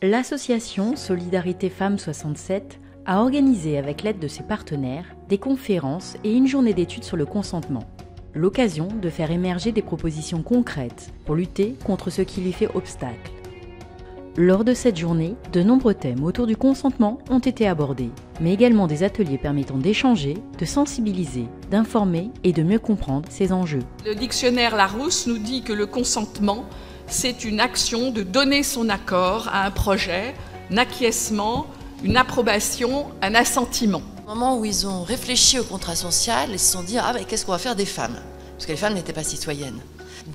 L'association Solidarité Femmes 67 a organisé avec l'aide de ses partenaires des conférences et une journée d'études sur le consentement. L'occasion de faire émerger des propositions concrètes pour lutter contre ce qui lui fait obstacle. Lors de cette journée, de nombreux thèmes autour du consentement ont été abordés, mais également des ateliers permettant d'échanger, de sensibiliser, d'informer et de mieux comprendre ces enjeux. Le dictionnaire Larousse nous dit que le consentement, c'est une action de donner son accord à un projet, un acquiescement, une approbation, un assentiment. Au moment où ils ont réfléchi au contrat social, ils se sont dit « Ah, mais qu'est-ce qu'on va faire des femmes ?» Parce que les femmes n'étaient pas citoyennes.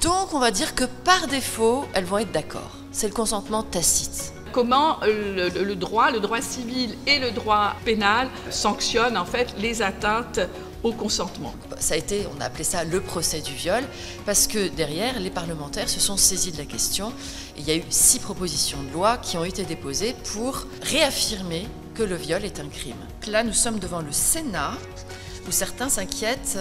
Donc on va dire que par défaut, elles vont être d'accord. C'est le consentement tacite. Comment le droit civil et le droit pénal sanctionnent en fait les atteintes au consentement. Ça a été, on a appelé ça le procès du viol, parce que derrière, les parlementaires se sont saisis de la question. Et il y a eu 6 propositions de loi qui ont été déposées pour réaffirmer que le viol est un crime. Là, nous sommes devant le Sénat, où certains s'inquiètent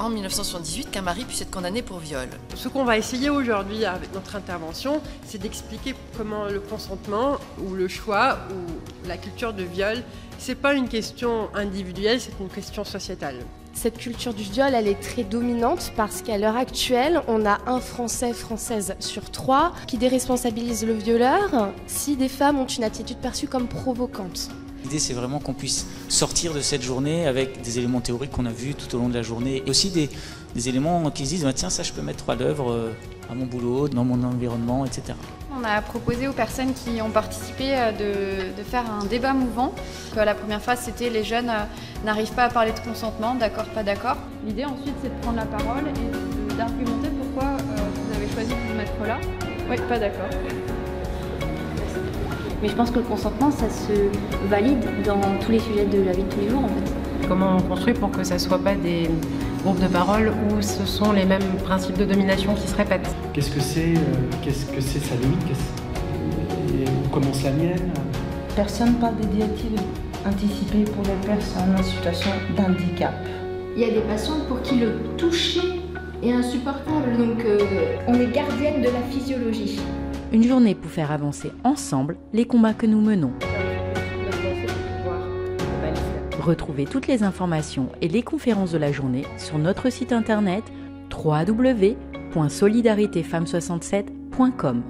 en 1978 qu'un mari puisse être condamné pour viol. Ce qu'on va essayer aujourd'hui avec notre intervention, c'est d'expliquer comment le consentement ou le choix ou la culture de viol, c'est pas une question individuelle, c'est une question sociétale. Cette culture du viol, elle est très dominante parce qu'à l'heure actuelle, on a un Français, Française sur 3 qui déresponsabilise le violeur si des femmes ont une attitude perçue comme provocante. L'idée, c'est vraiment qu'on puisse sortir de cette journée avec des éléments théoriques qu'on a vus tout au long de la journée. Et aussi des éléments qui se disent « Tiens, ça, je peux mettre à l'œuvre à mon boulot, dans mon environnement, etc. » On a proposé aux personnes qui ont participé de faire un débat mouvant. La première phase, c'était les jeunes n'arrivent pas à parler de consentement, d'accord, pas d'accord. L'idée ensuite, c'est de prendre la parole et d'argumenter pourquoi vous avez choisi de vous mettre là. Oui, pas d'accord. Mais je pense que le consentement, ça se valide dans tous les sujets de la vie de tous les jours en fait. Comment on construit pour que ça ne soit pas des groupes de parole où ce sont les mêmes principes de domination qui se répètent. Qu'est-ce que c'est sa limite et où commence la mienne? Personne ne parle des directives anticipées pour les personnes en situation d'handicap. Il y a des patients pour qui le toucher est insupportable, donc on est gardienne de la physiologie. Une journée pour faire avancer ensemble les combats que nous menons. Retrouvez toutes les informations et les conférences de la journée sur notre site internet www.solidaritéfemmes67.com.